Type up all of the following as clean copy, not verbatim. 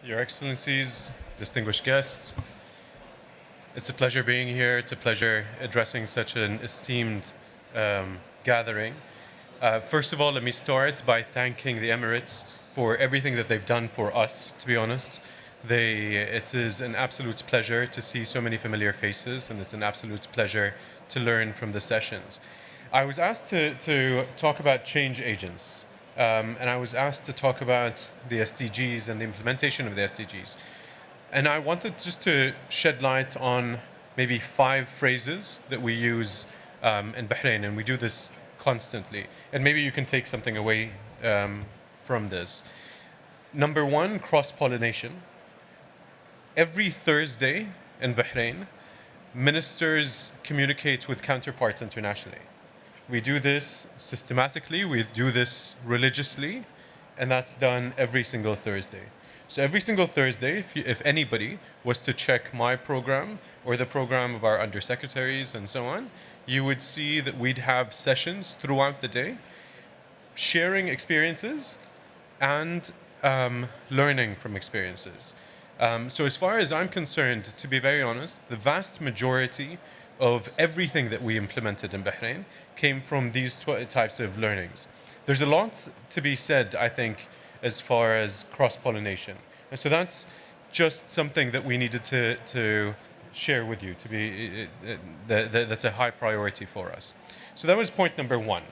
Your Excellencies, distinguished guests, it's a pleasure being here. It's a pleasure addressing such an esteemed gathering. First of all, let me start by thanking the Emirates for everything that they've done for us, to be honest. It is an absolute pleasure to see so many familiar faces, and it's an absolute pleasure to learn from the sessions. I was asked to talk about change agents, and I was asked to talk about the SDGs and the implementation of the SDGs. And I wanted just to shed light on maybe 5 phrases that we use in Bahrain, and we do this constantly. And maybe you can take something away from this. Number 1, cross-pollination. Every Thursday in Bahrain, ministers communicate with counterparts internationally. We do this systematically, we do this religiously, and that's done every single Thursday. So every single Thursday, if anybody was to check my program or the program of our undersecretaries and so on, you would see that we'd have sessions throughout the day, sharing experiences and learning from experiences. So as far as I'm concerned, to be very honest, the vast majority of everything that we implemented in Bahrain came from these types of learnings. There's a lot to be said, I think, as far as cross-pollination. And so that's just something that we needed to share with you, that's a high priority for us. So that was point number 1.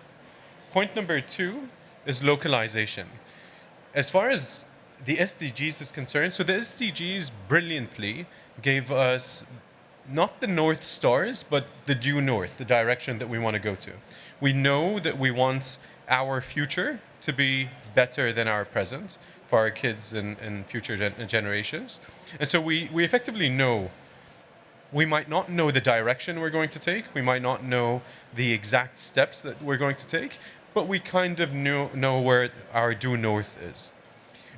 Point number 2 is localization. As far as the SDGs is concerned, so the SDGs brilliantly gave us not the North Stars, but the due north, the direction that we want to go to. We know that we want our future to be better than our present for our kids and future generations. And so we effectively know, we might not know the direction we're going to take, we might not know the exact steps that we're going to take, but we kind of know where our due north is.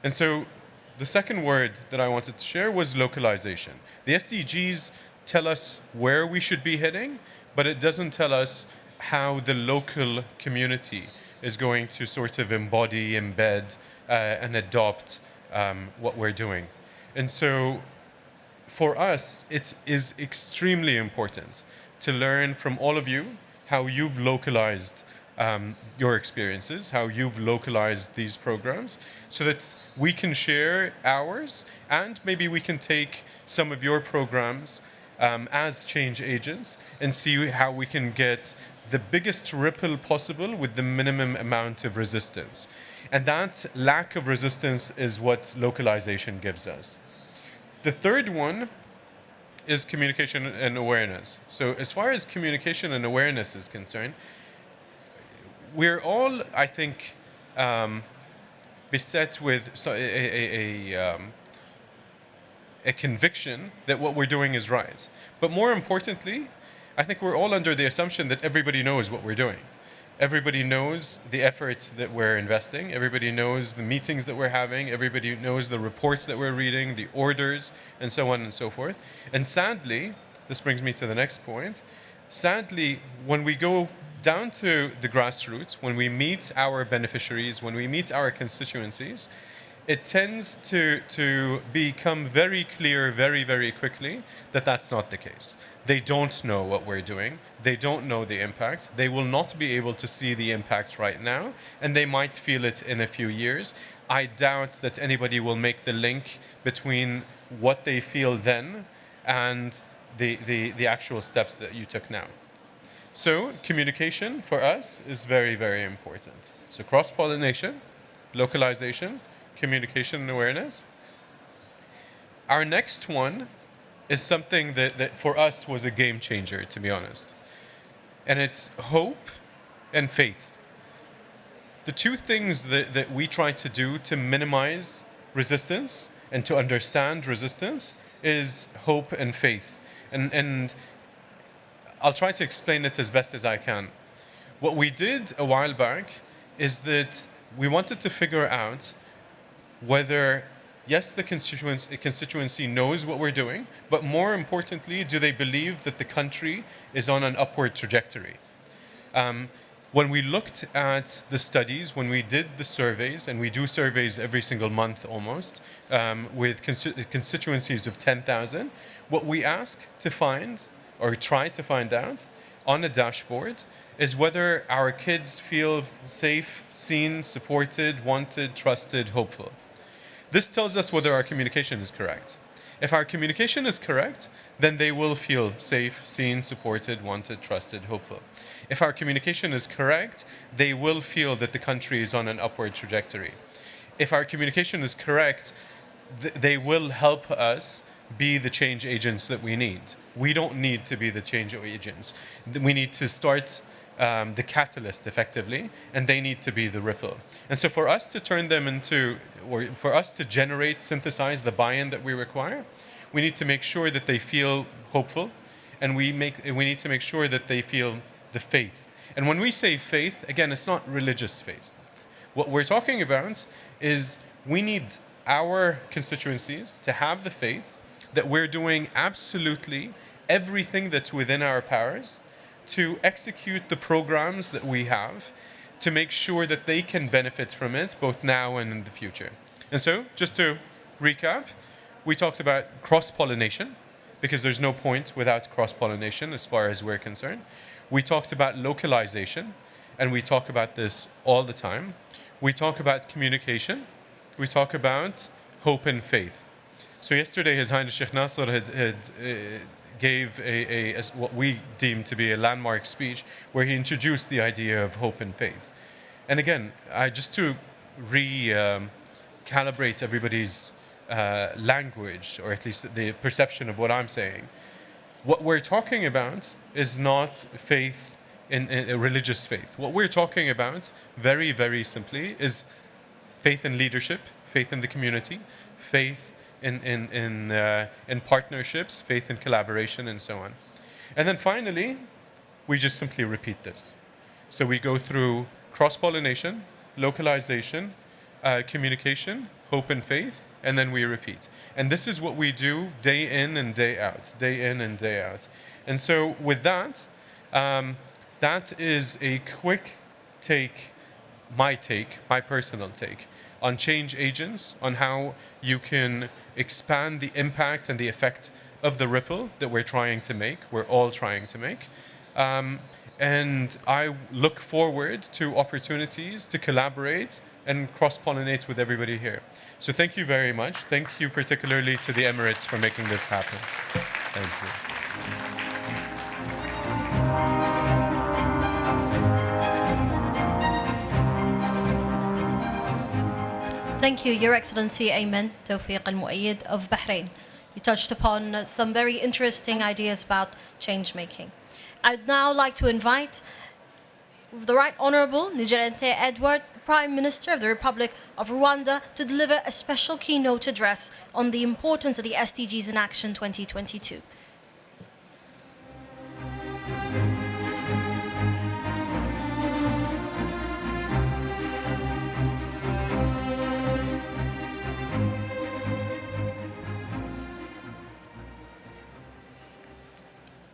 And so the second word that I wanted to share was localization. The SDGs tell us where we should be heading, but it doesn't tell us how the local community is going to sort of embody, embed, and adopt what we're doing. And so for us, it is extremely important to learn from all of you how you've localized your experiences, how you've localized these programs, so that we can share ours, and maybe we can take some of your programs as change agents and see how we can get the biggest ripple possible with the minimum amount of resistance. And that lack of resistance is what localization gives us. The third one is communication and awareness. So as far as communication and awareness is concerned, we're all, I think, beset with a conviction that what we're doing is right. But more importantly, I think we're all under the assumption that everybody knows what we're doing. Everybody knows the efforts that we're investing. Everybody knows the meetings that we're having. Everybody knows the reports that we're reading, the orders, and so on and so forth. And sadly, this brings me to the next point. Sadly, when we go down to the grassroots, when we meet our beneficiaries, when we meet our constituencies, it tends to become very clear very, very quickly that that's not the case. They don't know what we're doing. They don't know the impact. They will not be able to see the impact right now, and they might feel it in a few years. I doubt that anybody will make the link between what they feel then and the actual steps that you took now. So communication for us is very, very important. So cross-pollination, localization, communication and awareness. Our next one is something that for us was a game changer, to be honest. And it's hope and faith. The two things that we try to do to minimize resistance and to understand resistance is hope and faith. And I'll try to explain it as best as I can. What we did a while back is that we wanted to figure out whether, yes, the constituency knows what we're doing, but more importantly, do they believe that the country is on an upward trajectory? When we looked at the studies, when we did the surveys, and we do surveys every single month almost, with constituencies of 10,000, what we ask to find, or try to find out, on a dashboard is whether our kids feel safe, seen, supported, wanted, trusted, hopeful. This tells us whether our communication is correct. If our communication is correct, then they will feel safe, seen, supported, wanted, trusted, hopeful. If our communication is correct, they will feel that the country is on an upward trajectory. If our communication is correct, they will help us be the change agents that we need. We don't need to be the change agents. We need to start the catalyst effectively, and they need to be the ripple. And so for us to turn them into, or for us to generate, synthesize the buy-in that we require, we need to make sure that they feel hopeful, and we need to make sure that they feel the faith. And when we say faith, again, it's not religious faith. What we're talking about is we need our constituencies to have the faith that we're doing absolutely everything that's within our powers to execute the programs that we have to make sure that they can benefit from it both now and in the future. And so, just to recap, we talked about cross-pollination, because there's no point without cross-pollination as far as we're concerned. We talked about localization, and we talk about this all the time. We talk about communication. We talk about hope and faith. So yesterday, His Highness Sheikh Nasser gave what we deem to be a landmark speech where he introduced the idea of hope and faith. And again, just to recalibrate everybody's language, or at least the perception of what I'm saying, what we're talking about is not faith in a religious faith. What we're talking about, very, very simply, is faith in leadership, faith in the community, faith in partnerships, faith in collaboration, and so on. And then finally, we just simply repeat this. So we go through cross-pollination, localization, communication, hope and faith, and then we repeat. And this is what we do day in and day out, day in and day out. And so with that, that is a quick take, my personal take, on change agents, on how you can expand the impact and the effect of the ripple that we're trying to make, we're all trying to make. And I look forward to opportunities to collaborate and cross-pollinate with everybody here. So thank you very much. Thank you particularly to the Emirates for making this happen. Thank you. Thank you, Your Excellency Ayman Tawfiq Al-Muayyid of Bahrain. You touched upon some very interesting ideas about change making. I'd now like to invite the Right Honourable Nigerente Edward, Prime Minister of the Republic of Rwanda, to deliver a special keynote address on the importance of the SDGs in Action 2022.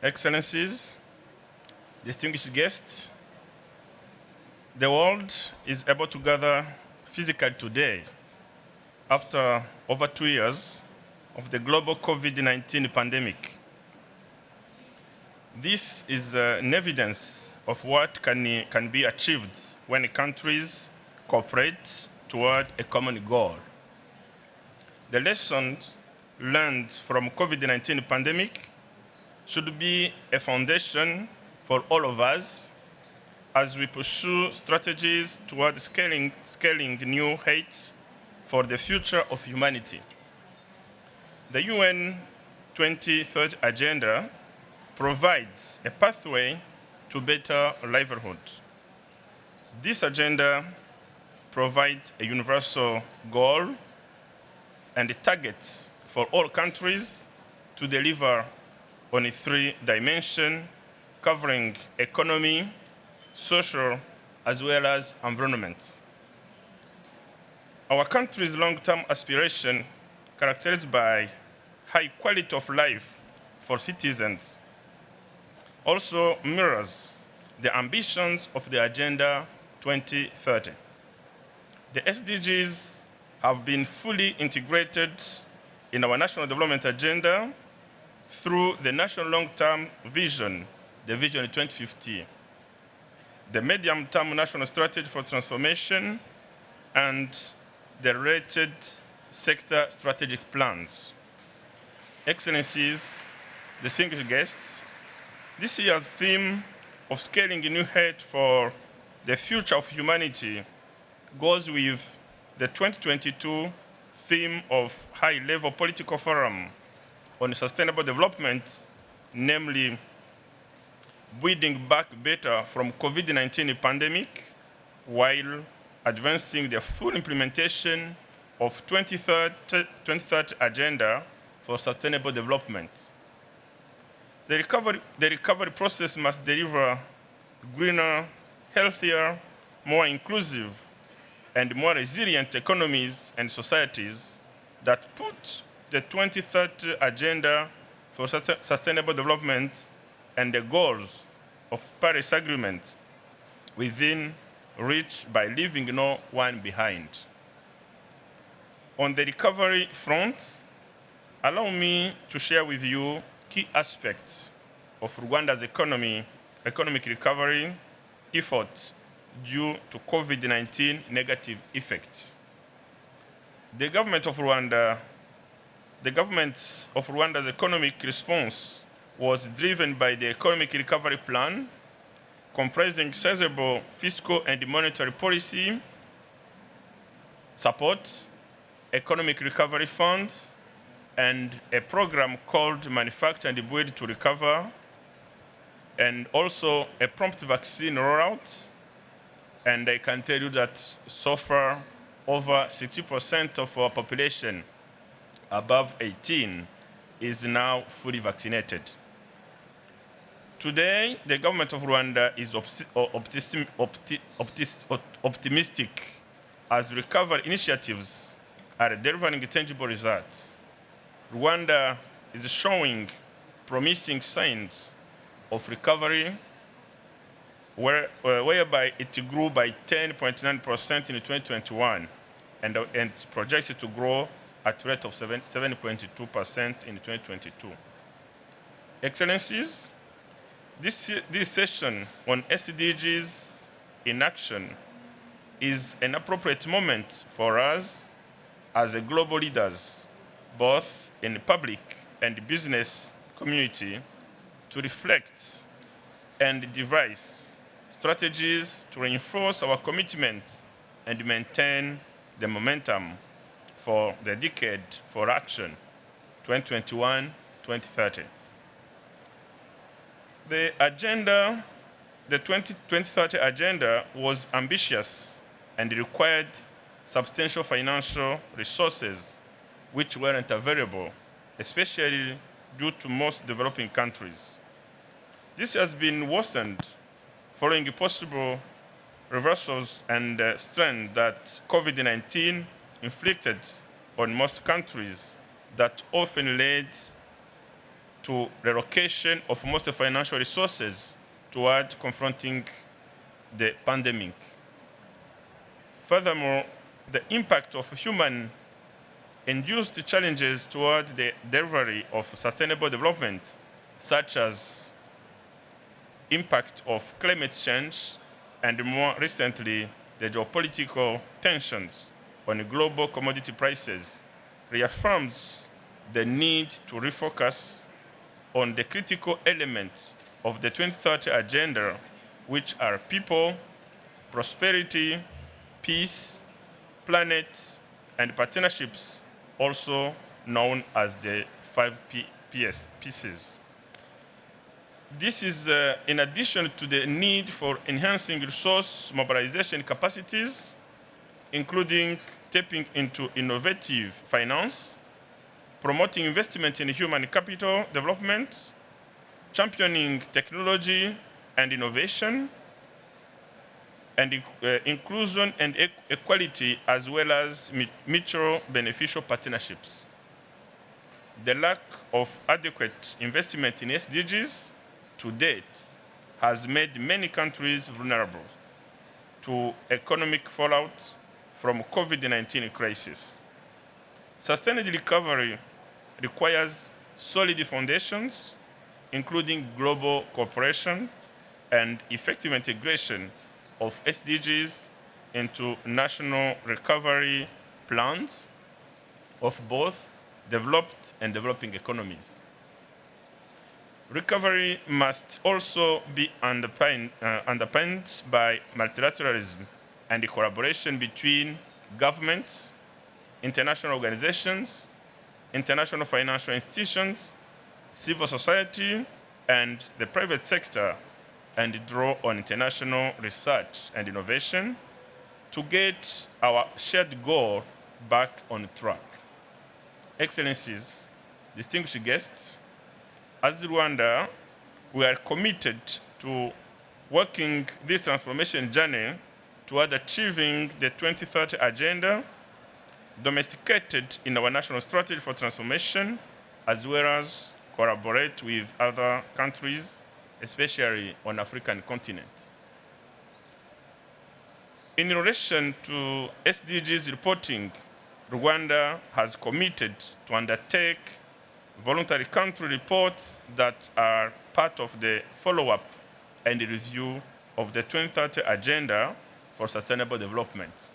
Excellencies, distinguished guests, the world is able to gather physically today after over 2 years of the global COVID-19 pandemic. This is an evidence of what can be achieved when countries cooperate toward a common goal. The lessons learned from COVID-19 pandemic should be a foundation for all of us as we pursue strategies toward scaling new heights for the future of humanity. The UN 2030 Agenda provides a pathway to better livelihood. This agenda provides a universal goal and targets for all countries to deliver on a 3 dimension covering economy, social, as well as environment. Our country's long-term aspiration, characterized by high quality of life for citizens, also mirrors the ambitions of the Agenda 2030. The SDGs have been fully integrated in our national development agenda through the national long-term vision, the Vision 2050, the medium-term national strategy for transformation, and the related sector strategic plans. Excellencies, distinguished guests, this year's theme of scaling a new height for the future of humanity goes with the 2022 theme of high-level political forum on sustainable development, namely building back better from COVID-19 pandemic while advancing the full implementation of 2030 Agenda for Sustainable Development. The recovery process must deliver greener, healthier, more inclusive, and more resilient economies and societies that put the 2030 Agenda for Sustainable Development and the goals of Paris Agreement within reach by leaving no one behind. On the recovery front, allow me to share with you key aspects of Rwanda's economic recovery efforts due to COVID-19 negative effects. The government of Rwanda's economic response was driven by the economic recovery plan, comprising sizable fiscal and monetary policy support, economic recovery funds, and a program called Manufacture and Build to Recover, and also a prompt vaccine rollout. And I can tell you that so far, over 60% of our population above 18 is now fully vaccinated. Today, the government of Rwanda is optimistic as recovery initiatives are delivering tangible results. Rwanda is showing promising signs of recovery, whereby it grew by 10.9% in 2021 and it's projected to grow at a rate of 7.2% in 2022. Excellencies, this session on SDGs in action is an appropriate moment for us as a global leaders, both in the public and business community, to reflect and devise strategies to reinforce our commitment and maintain the momentum for the decade for action, 2021-2030. The 2030 agenda was ambitious and required substantial financial resources which weren't available, especially due to most developing countries. This has been worsened following possible reversals and strain that COVID-19 inflicted on most countries that often led to relocation of most financial resources toward confronting the pandemic. Furthermore, the impact of human-induced challenges toward the delivery of sustainable development, such as impact of climate change and more recently the geopolitical tensions on global commodity prices, reaffirms the need to refocus on the critical elements of the 2030 agenda, which are people, prosperity, peace, planet, and partnerships, also known as the 5 pieces. This is in addition to the need for enhancing resource mobilization capacities, including tapping into innovative finance, promoting investment in human capital development, championing technology and innovation, and inclusion and equality, as well as mutual beneficial partnerships. The lack of adequate investment in SDGs to date has made many countries vulnerable to economic fallout from COVID-19 crisis. Sustained recovery requires solid foundations, including global cooperation and effective integration of SDGs into national recovery plans of both developed and developing economies. Recovery must also be underpinned by multilateralism and the collaboration between governments, international organizations, international financial institutions, civil society, and the private sector, and draw on international research and innovation to get our shared goal back on track. Excellencies, distinguished guests, as Rwanda, we are committed to working this transformation journey toward achieving the 2030 agenda domesticated in our national strategy for transformation, as well as collaborate with other countries, especially on African continent. In relation to SDGs reporting, Rwanda has committed to undertake voluntary country reports that are part of the follow-up and review of the 2030 Agenda for Sustainable Development.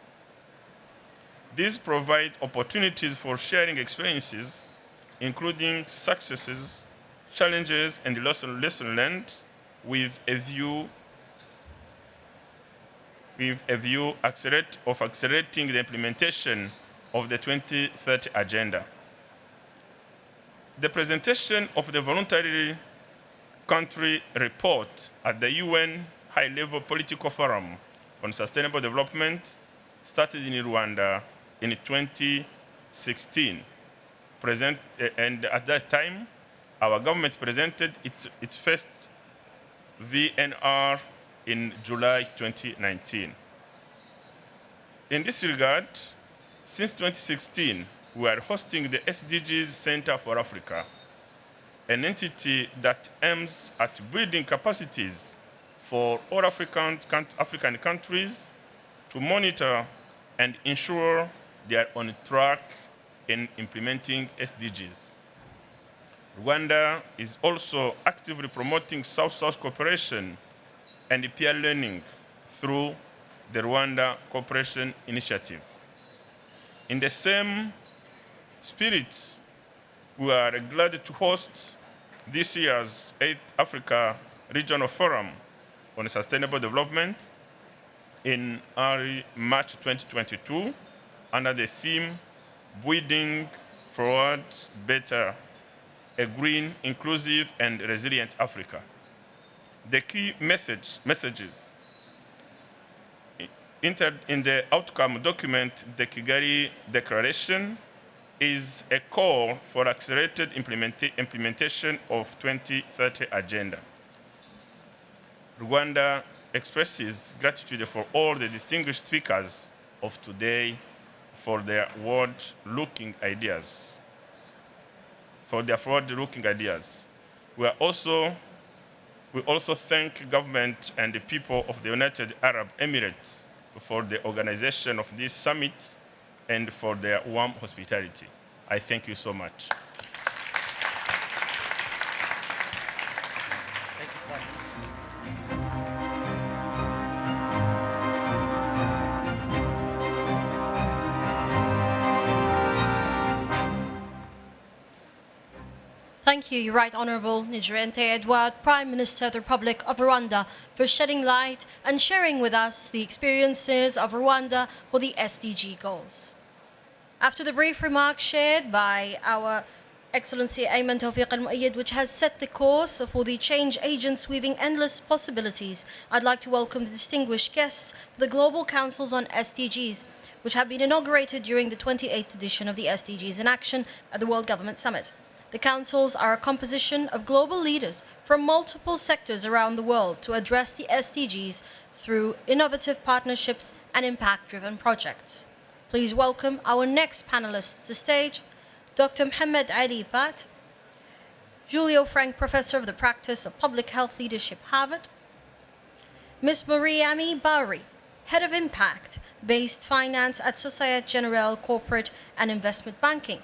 These provide opportunities for sharing experiences, including successes, challenges, and lessons learned with a view of accelerating the implementation of the 2030 Agenda. The presentation of the voluntary country report at the UN High-Level Political Forum on Sustainable Development started in Rwanda in 2016. And at that time, our government presented its first VNR in July 2019. In this regard, since 2016, we are hosting the SDGs Center for Africa, an entity that aims at building capacities for all African countries to monitor and ensure they are on track in implementing SDGs. Rwanda is also actively promoting South-South cooperation and peer learning through the Rwanda Cooperation Initiative. In the same spirit, we are glad to host this year's 8th Africa Regional Forum on Sustainable Development in early March 2022 under the theme Building Forward Better, a green, inclusive, and resilient Africa. The key messages entered in the outcome document, the Kigali Declaration, is a call for accelerated implementation of 2030 Agenda. Rwanda expresses gratitude for all the distinguished speakers of today for their forward-looking ideas. We also thank government and the people of the United Arab Emirates for the organization of this summit and for their warm hospitality. I thank you so much. Thank you, Your Right Honourable Nijrente Edward, Prime Minister of the Republic of Rwanda, for shedding light and sharing with us the experiences of Rwanda for the SDG goals. After the brief remarks shared by our Excellency Ayman Tawfiq Al-Muayyid, which has set the course for the change agents weaving endless possibilities, I'd like to welcome the distinguished guests for the Global Councils on SDGs, which have been inaugurated during the 28th edition of the SDGs in Action at the World Government Summit. The councils are a composition of global leaders from multiple sectors around the world to address the SDGs through innovative partnerships and impact-driven projects. Please welcome our next panelists to the stage, Dr. Mohammed Ali Pat, Julio Frank Professor of the Practice of Public Health Leadership, Harvard, Ms. Mariami Bari, Head of Impact-Based Finance at Societe Generale Corporate and Investment Banking.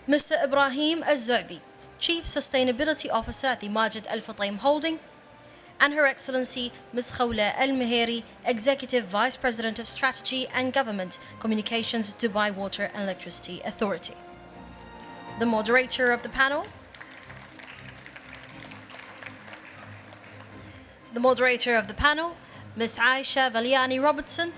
Mr. Ibrahim Az-Zu'bi, Chief Sustainability Officer at the Majid Al Futtaim Holding, and Her Excellency Ms. Khawla Al Meheri, Executive Vice President of Strategy and Government Communications, Dubai Water and Electricity Authority. The moderator of the panel, Ms. Aisha Valiani Robertson,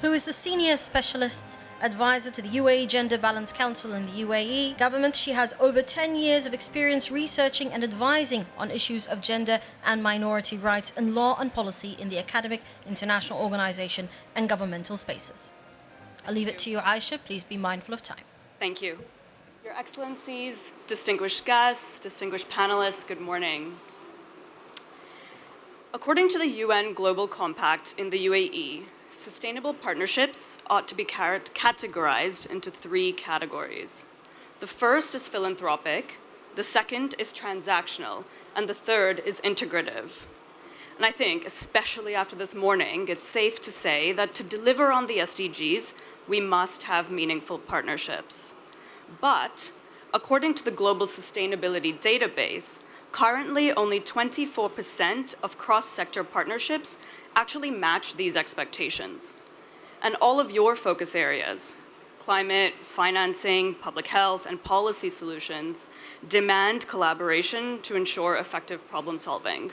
who is the Senior Specialist Advisor to the UAE Gender Balance Council in the UAE government. She has over 10 years of experience researching and advising on issues of gender and minority rights in law and policy in the academic, international organization and governmental spaces. I'll leave it to you, Aisha. Please be mindful of time. Thank you. Your Excellencies, distinguished guests, distinguished panelists, good morning. According to the UN Global Compact in the UAE, sustainable partnerships ought to be categorized into 3 categories. The first is philanthropic, the second is transactional, and the third is integrative. And I think, especially after this morning, it's safe to say that to deliver on the SDGs, we must have meaningful partnerships. But, according to the Global Sustainability Database, currently only 24% of cross-sector partnerships actually match these expectations. And all of your focus areas, climate, financing, public health, and policy solutions, demand collaboration to ensure effective problem solving.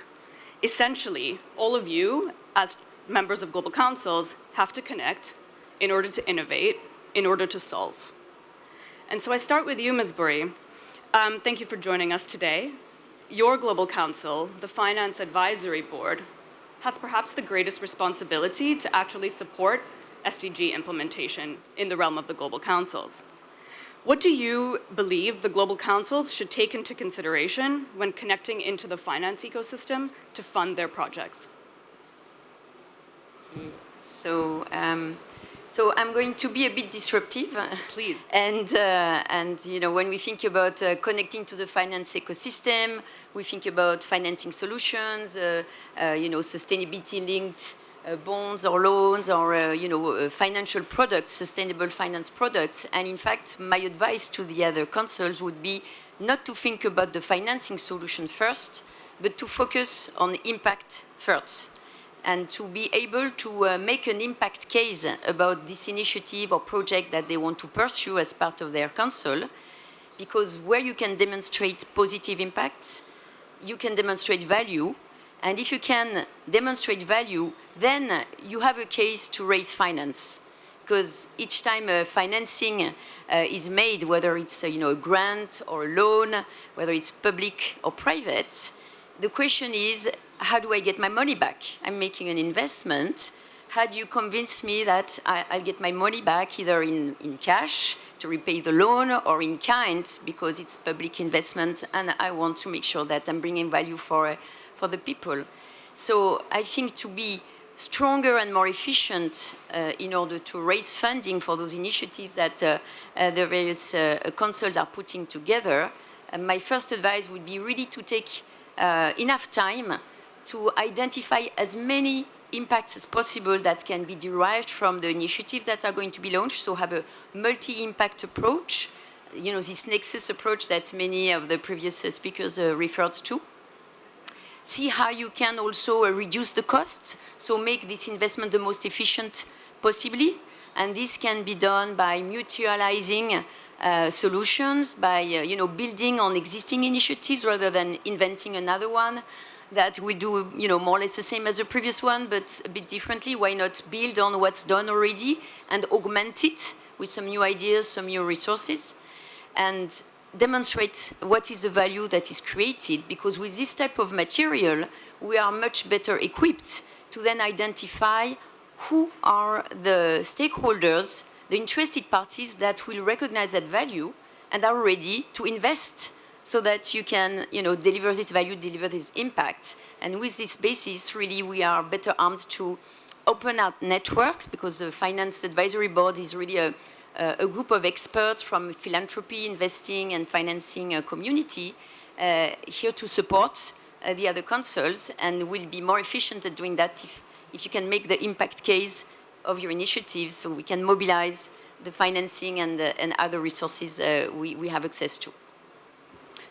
Essentially, all of you, as members of global councils, have to connect in order to innovate, in order to solve. And so I start with you, Ms. Buri. Thank you for joining us today. Your global council, the Finance Advisory Board, has perhaps the greatest responsibility to actually support SDG implementation in the realm of the global councils. What do you believe the global councils should take into consideration when connecting into the finance ecosystem to fund their projects? So I'm going to be a bit disruptive. Please. And you know, when we think about connecting to the finance ecosystem, we think about financing solutions, you know, sustainability-linked bonds or loans or, you know, financial products, sustainable finance products. And in fact, my advice to the other councils would be not to think about the financing solution first, but to focus on impact first, and to be able to make an impact case about this initiative or project that they want to pursue as part of their council, because where you can demonstrate positive impacts, you can demonstrate value, and if you can demonstrate value, then you have a case to raise finance. Because each time financing is made, whether it's you know, a grant or a loan, whether it's public or private, the question is, how do I get my money back? I'm making an investment. How do you convince me that I'll get my money back either in cash to repay the loan or in kind because it's public investment and I want to make sure that I'm bringing value for the people. So I think to be stronger and more efficient in order to raise funding for those initiatives that the various councils are putting together, my first advice would be really to take enough time to identify as many impacts as possible that can be derived from the initiatives that are going to be launched, so have a multi-impact approach, you know, this nexus approach that many of the previous speakers referred to. See how you can also reduce the costs, so make this investment the most efficient possibly, and this can be done by mutualizing solutions, by you know, building on existing initiatives rather than inventing another one that we do, you know, more or less the same as the previous one, but a bit differently. Why not build on what's done already and augment it with some new ideas, some new resources, and demonstrate what is the value that is created, because with this type of material, we are much better equipped to then identify who are the stakeholders, the interested parties that will recognize that value and are ready to invest so that you can, you know, deliver this value, deliver this impact. And with this basis, really, we are better armed to open up networks, because the Finance Advisory Board is really a group of experts from philanthropy, investing, and financing community here to support the other councils, and we'll be more efficient at doing that if you can make the impact case of your initiatives so we can mobilize the financing and other resources we have access to.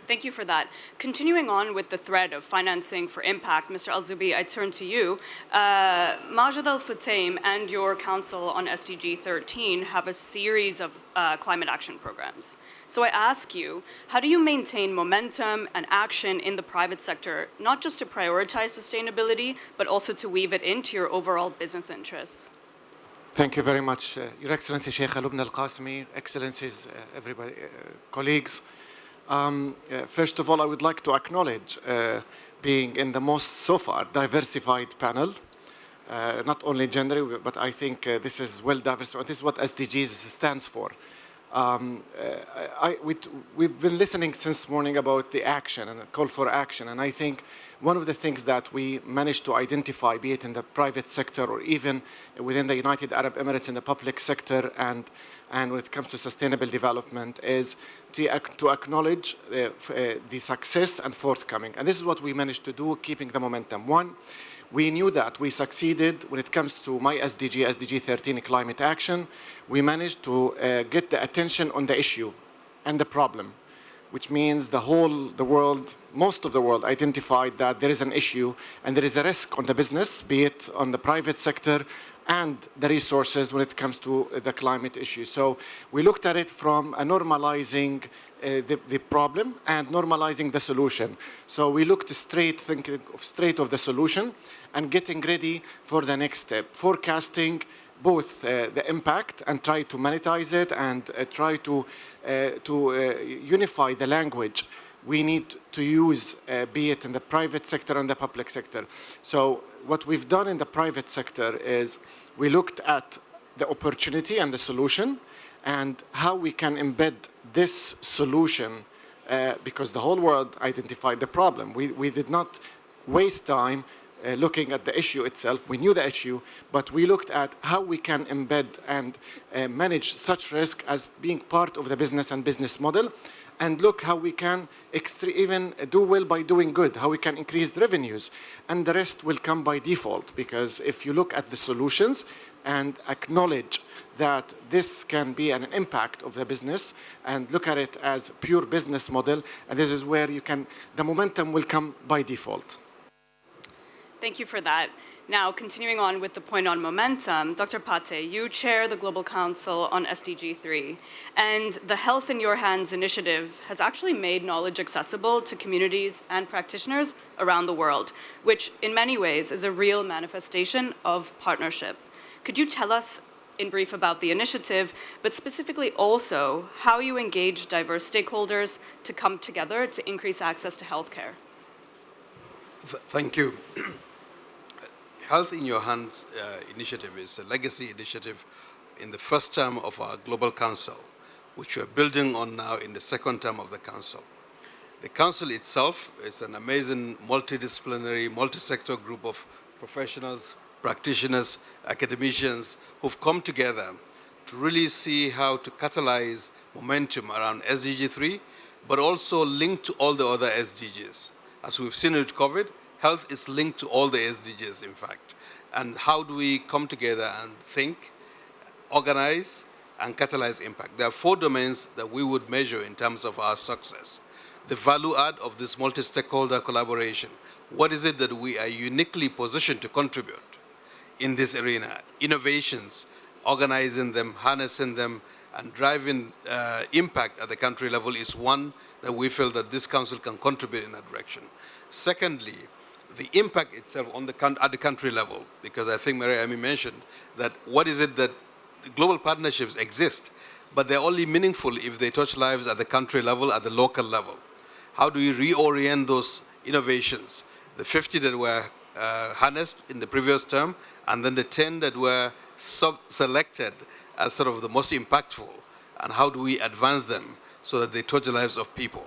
Thank you for that. Continuing on with the thread of financing for impact, Mr. Al-Zubi, I turn to you. Majid Al-Futtaim and your council on SDG 13 have a series of climate action programs. So I ask you, how do you maintain momentum and action in the private sector, not just to prioritize sustainability, but also to weave it into your overall business interests? Thank you very much, Your Excellency Sheikh Lubna Al-Qasimi, Excellencies, everybody, colleagues. First of all, I would like to acknowledge being in the most, so far, diversified panel. Not only gender, but I think this is well diversified. This is what SDGs stands for. We've been listening since morning about the action and a call for action, and I think one of the things that we managed to identify, be it in the private sector or even within the United Arab Emirates in the public sector and when it comes to sustainable development, is to acknowledge the success and forthcoming. And this is what we managed to do, keeping the momentum. One, we knew that we succeeded when it comes to my SDG 13 climate action. We managed to get the attention on the issue and the problem, which means the world, most of the world identified that there is an issue and there is a risk on the business, be it on the private sector and the resources when it comes to the climate issue. So we looked at it from normalizing the problem and normalizing the solution. So we looked thinking straight of the solution and getting ready for the next step, forecasting both the impact and try to monetize it and try to unify the language we need to use, be it in the private sector and the public sector. So what we've done in the private sector is we looked at the opportunity and the solution and how we can embed this solution because the whole world identified the problem. We did not waste time looking at the issue itself. We knew the issue, but we looked at how we can embed and manage such risk as being part of the business and business model, and look how we can even do well by doing good, how we can increase revenues. And the rest will come by default, because if you look at the solutions and acknowledge that this can be an impact of the business and look at it as pure business model, and this is where the momentum will come by default. Thank you for that. Now, continuing on with the point on momentum, Dr. Pate, you chair the Global Council on SDG 3, and the Health in Your Hands initiative has actually made knowledge accessible to communities and practitioners around the world, which in many ways is a real manifestation of partnership. Could you tell us in brief about the initiative, but specifically also how you engage diverse stakeholders to come together to increase access to healthcare? Thank you. Health in Your Hands initiative is a legacy initiative in the first term of our Global Council, which we're building on now in the second term of the Council. The Council itself is an amazing multidisciplinary, multi-sector group of professionals, practitioners, academicians who've come together to really see how to catalyze momentum around SDG 3, but also linked to all the other SDGs. As we've seen with COVID, health is linked to all the SDGs, in fact. And how do we come together and think, organize, and catalyze impact? There are 4 domains that we would measure in terms of our success. The value add of this multi-stakeholder collaboration. What is it that we are uniquely positioned to contribute in this arena? Innovations, organizing them, harnessing them, and driving impact at the country level is one that we feel that this council can contribute in that direction. Secondly, the impact itself at the country level, because I think Mary Amy mentioned that what is it that global partnerships exist, but they're only meaningful if they touch lives at the country level, at the local level. How do we reorient those innovations? The 50 that were harnessed in the previous term, and then the 10 that were selected as sort of the most impactful, and how do we advance them so that they touch the lives of people?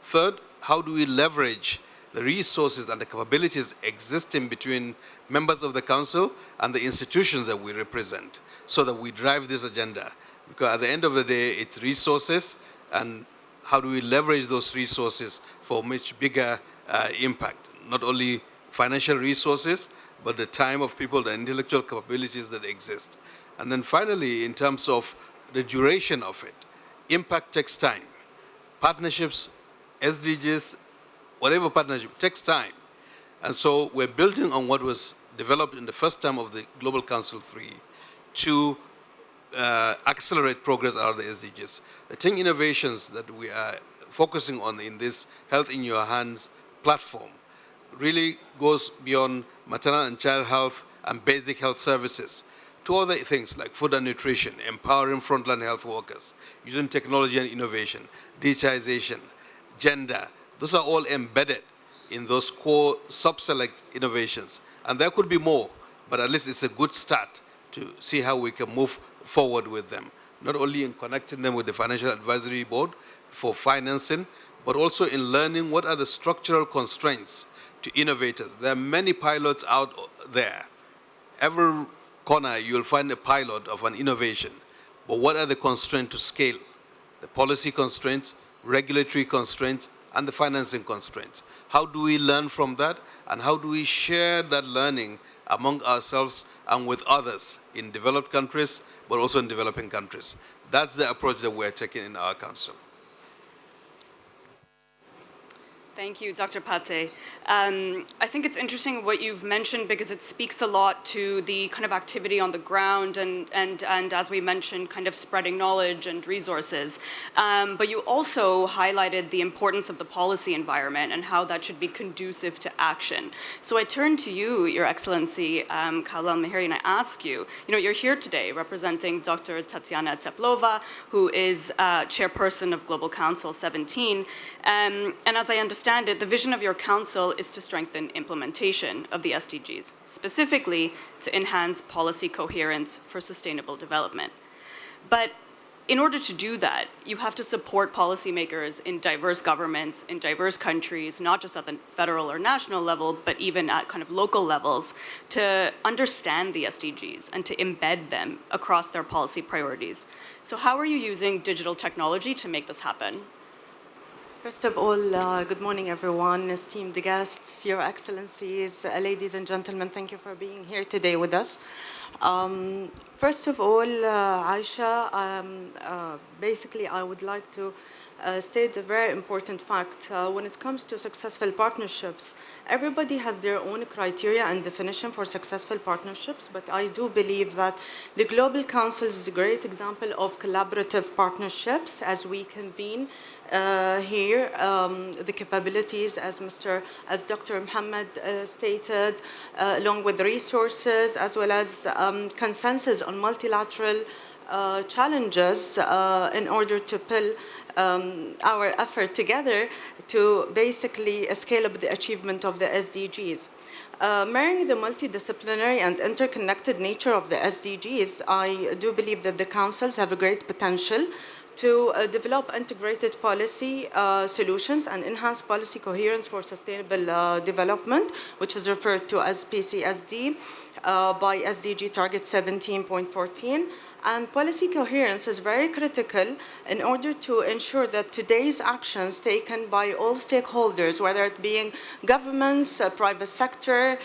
Third, how do we leverage the resources and the capabilities existing between members of the council and the institutions that we represent so that we drive this agenda? Because at the end of the day, it's resources, and how do we leverage those resources for much bigger impact? not only financial resources, but the time of people, the intellectual capabilities that exist. And then finally, in terms of the duration of it, impact takes time. Partnerships, SDGs, whatever partnership takes time. And so we're building on what was developed in the first term of the Global Council 3 to accelerate progress out of the SDGs. The 10 innovations that we are focusing on in this Health in Your Hands platform really goes beyond maternal and child health and basic health services to other things like food and nutrition, empowering frontline health workers, using technology and innovation, digitization, gender. Those are all embedded in those core sub-select innovations. And there could be more, but at least it's a good start to see how we can move forward with them, not only in connecting them with the Financial Advisory Board for financing, but also in learning what are the structural constraints to innovators. There are many pilots out there. Every corner you'll find a pilot of an innovation, but what are the constraints to scale? The policy constraints, regulatory constraints, and the financing constraints. How do we learn from that, and how do we share that learning among ourselves and with others in developed countries, but also in developing countries? That's the approach that we're taking in our council. Thank you, Dr. Pate. I think it's interesting what you've mentioned because it speaks a lot to the kind of activity on the ground and as we mentioned, kind of spreading knowledge and resources. But you also highlighted the importance of the policy environment and how that should be conducive to action. So I turn to you, Your Excellency, Kaula Al-Mehri, and I ask you, you're here today representing Dr. Tatiana Teplova, who is chairperson of Global Council 17. And as I understand it, the vision of your council is to strengthen implementation of the SDGs, specifically to enhance policy coherence for sustainable development. But in order to do that, you have to support policymakers in diverse governments, in diverse countries, not just at the federal or national level, but even at kind of local levels, to understand the SDGs and to embed them across their policy priorities. So how are you using digital technology to make this happen? First of all, good morning, everyone, esteemed guests, Your Excellencies, ladies and gentlemen, thank you for being here today with us. First of all, Aisha, basically I would like to state a very important fact. When it comes to successful partnerships, everybody has their own criteria and definition for successful partnerships, but I do believe that the Global Council is a great example of collaborative partnerships as we convene here, the capabilities, as Dr. Muhammad stated, along with resources, as well as consensus on multilateral challenges in order to pull our effort together to basically scale up the achievement of the SDGs. Marrying the multidisciplinary and interconnected nature of the SDGs, I do believe that the councils have a great potential to develop integrated policy solutions and enhance policy coherence for sustainable development, which is referred to as PCSD by SDG Target 17.14. And policy coherence is very critical in order to ensure that today's actions taken by all stakeholders, whether it being governments, private sector,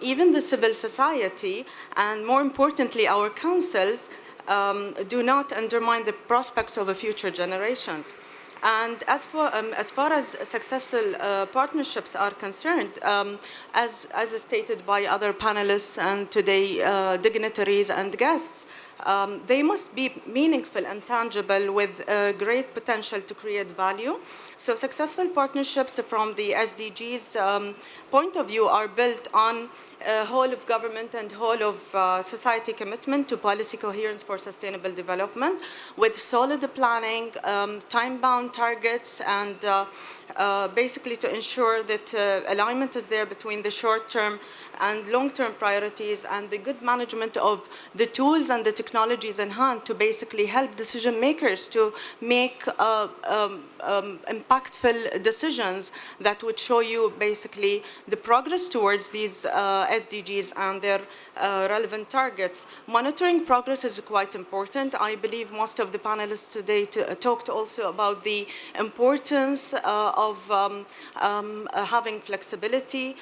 even the civil society, and more importantly, our councils, do not undermine the prospects of the future generations. And as far as successful partnerships are concerned, as stated by other panelists and today dignitaries and guests, they must be meaningful and tangible with great potential to create value. So successful partnerships from the SDGs point of view are built on whole of government and whole of society commitment to policy coherence for sustainable development with solid planning, time-bound targets, and basically to ensure that alignment is there between the short-term and long-term priorities and the good management of the tools and the technologies in hand to basically help decision makers to make impactful decisions that would show you basically the progress towards these SDGs and their relevant targets. Monitoring progress is quite important. I believe most of the panelists today talked also about the importance of having flexibility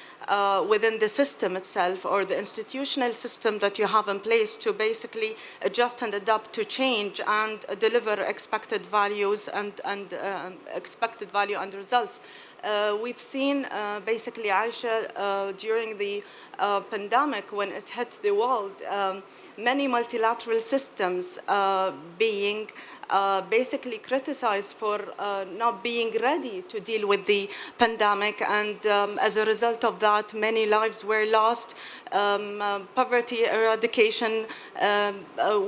within the system itself, or the institutional system that you have in place, to basically adjust and adapt to change and deliver expected values and expected value and results. We've seen basically, Aisha, during the pandemic, when it hit the world, many multilateral systems being basically criticized for not being ready to deal with the pandemic, and as a result of that, many lives were lost. Poverty eradication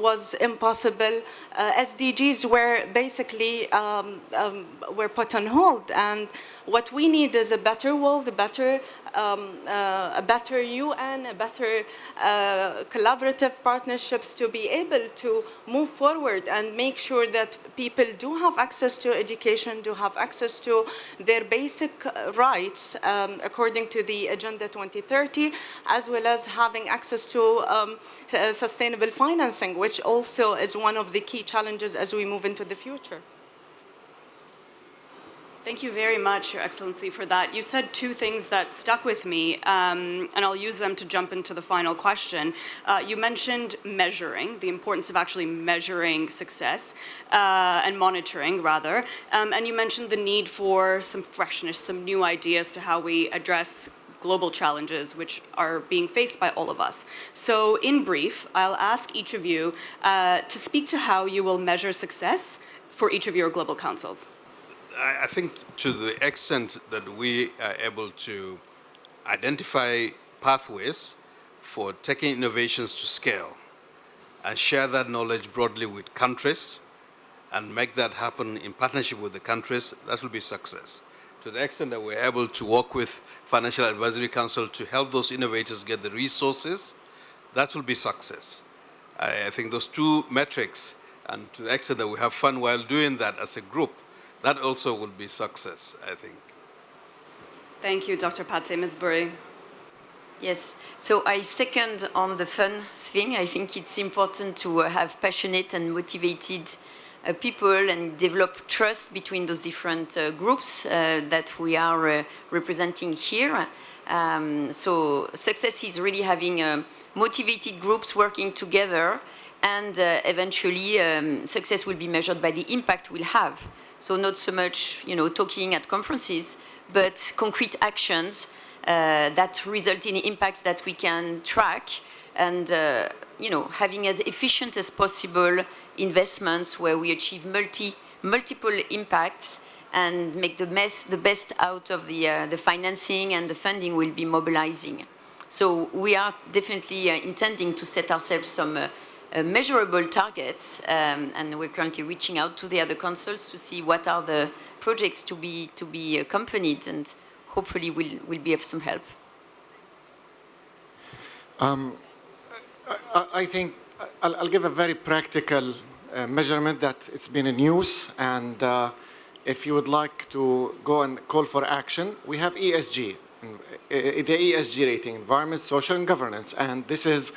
was impossible. SDGs were basically were put on hold, and what we need is a better world, a better UN, a better collaborative partnerships to be able to move forward and make sure that people do have access to education, do have access to their basic rights according to the Agenda 2030, as well as having access to sustainable financing, which also is one of the key challenges as we move into the future. Thank you very much, Your Excellency, for that. You said two things that stuck with me, and I'll use them to jump into the final question. You mentioned measuring, the importance of actually measuring success, and monitoring, rather, and you mentioned the need for some freshness, some new ideas to how we address global challenges which are being faced by all of us. So in brief, I'll ask each of you to speak to how you will measure success for each of your global councils. I think to the extent that we are able to identify pathways for taking innovations to scale and share that knowledge broadly with countries and make that happen in partnership with the countries, that will be success. To the extent that we're able to work with Financial Advisory Council to help those innovators get the resources, that will be success. I think those two metrics, and to the extent that we have fun while doing that as a group, that also will be success, I think. Thank you, Dr. Pate. Ms. Burry. Yes, so I second on the fun thing. I think it's important to have passionate and motivated people and develop trust between those different groups that we are representing here. So success is really having motivated groups working together, and eventually success will be measured by the impact we'll have. So not so much, talking at conferences, but concrete actions that result in impacts that we can track, and having as efficient as possible investments where we achieve multiple impacts and make the best out of the financing and the funding we'll be mobilizing. So we are definitely intending to set ourselves some measurable targets, and we're currently reaching out to the other councils to see what are the projects to be accompanied, and hopefully will be of some help. I think I'll give a very practical measurement that it's been in use, and if you would like to go and call for action, we have ESG, the ESG rating, environment, social, and governance, and this is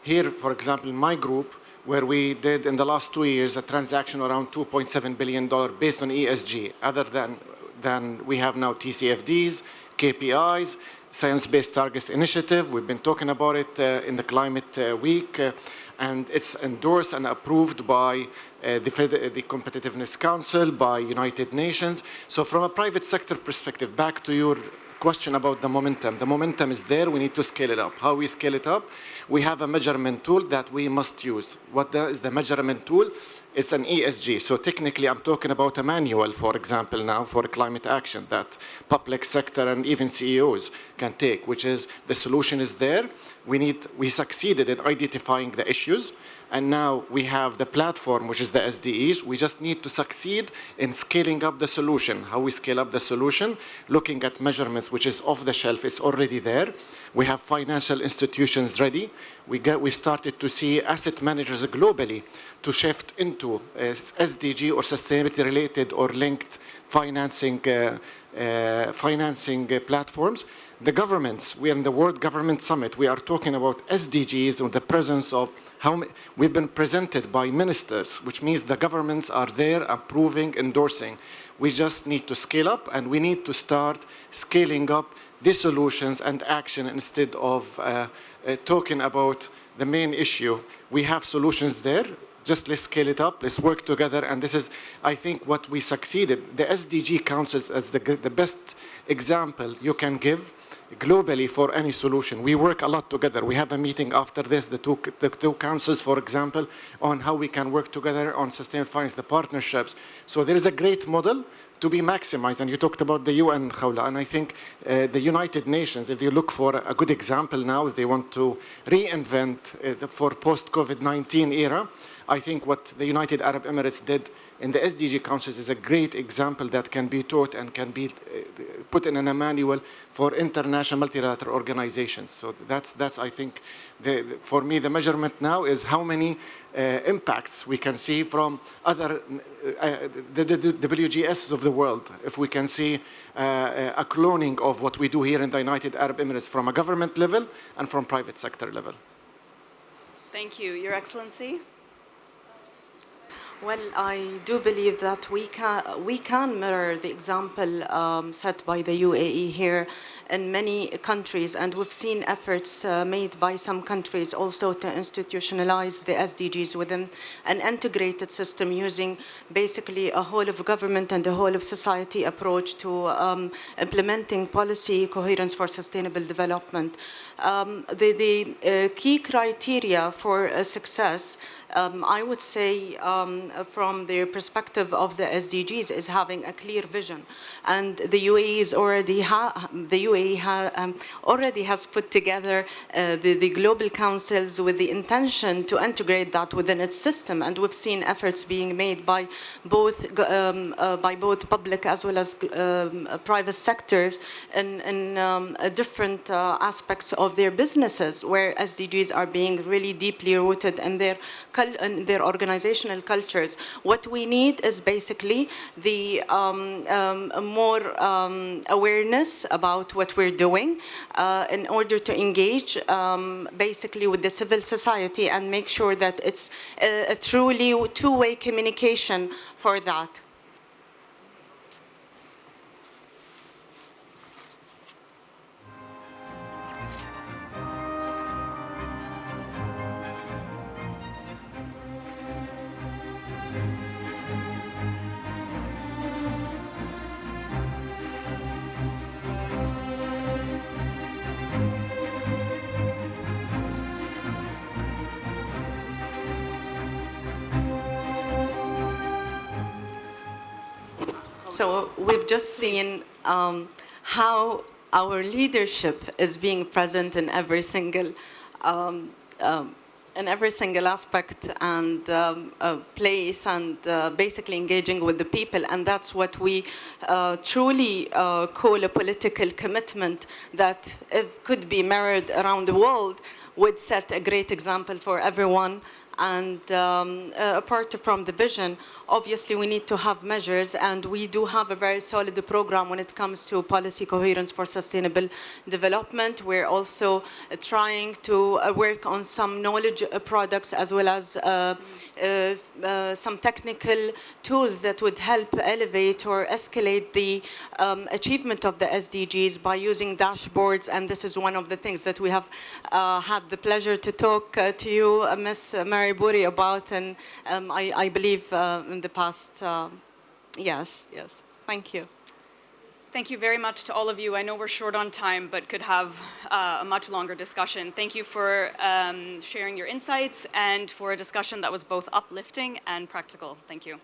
here, for example, in my group, where we did in the last 2 years a transaction around $2.7 billion based on ESG, other than we have now TCFDs, KPIs, Science-Based Targets Initiative. We've been talking about it in the Climate Week, and it's endorsed and approved by the Competitiveness Council, by United Nations. So from a private sector perspective, back to your question about the momentum is there. We need to scale it up. How we scale it up? We have a measurement tool that we must use. What is the measurement tool? It's an ESG. So technically, I'm talking about a manual, for example, now for climate action that public sector and even CEOs can take, which is the solution is there. We succeeded in identifying the issues, and now we have the platform, which is the SDGs. We just need to succeed in scaling up the solution. How we scale up the solution? Looking at measurements, which is off the shelf, it's already there. We have financial institutions ready. We started to see asset managers globally to shift into SDG or sustainability-related or linked financing platforms. The governments, we are in the World Government Summit, we are talking about SDGs and the presence of we've been presented by ministers, which means the governments are there approving, endorsing. We just need to scale up, and we need to start scaling up the solutions and action instead of talking about the main issue. We have solutions there. Just let's scale it up, let's work together, and this is, I think, what we succeeded. The SDG counts as the best example you can give globally for any solution. We work a lot together. We have a meeting after this, the two councils, for example, on how we can work together on sustainable finance, the partnerships. So there is a great model to be maximized, and you talked about the UN, Khawla, and I think the United Nations, if you look for a good example now, if they want to reinvent for post-COVID-19 era, I think what the United Arab Emirates did in the SDG councils is a great example that can be taught and can be put in a manual for international multilateral organizations. So that's I think, for me, the measurement now is how many impacts we can see from other, the WGS of the world. If we can see a cloning of what we do here in the United Arab Emirates from a government level and from private sector level. Thank you. Your Excellency. Well, I do believe that we can mirror the example set by the UAE here in many countries, and we've seen efforts made by some countries also to institutionalize the SDGs within an integrated system using basically a whole of government and a whole of society approach to implementing policy coherence for sustainable development. The key criteria for success, I would say, from the perspective of the SDGs, is having a clear vision, and the UAE is already has put together the global councils with the intention to integrate that within its system, and we've seen efforts being made by both public as well as private sectors in different aspects of their businesses, where SDGs are being really deeply rooted in their organizational cultures. What we need is basically the more awareness about what we're doing in order to engage basically with the civil society and make sure that it's a truly two-way communication for that. So we've just seen how our leadership is being present in every single aspect and place, and basically engaging with the people, and that's what we truly call a political commitment that, if could be mirrored around the world, would set a great example for everyone. And apart from the vision, obviously we need to have measures, and we do have a very solid program when it comes to policy coherence for sustainable development. We're also trying to work on some knowledge products as well as some technical tools that would help elevate or escalate the achievement of the SDGs by using dashboards, and this is one of the things that we have had the pleasure to talk to you, Ms. Mary Buri, about, and I believe in the past. Yes. Thank you. Thank you very much to all of you. I know we're short on time, but could have a much longer discussion. Thank you for sharing your insights and for a discussion that was both uplifting and practical. Thank you.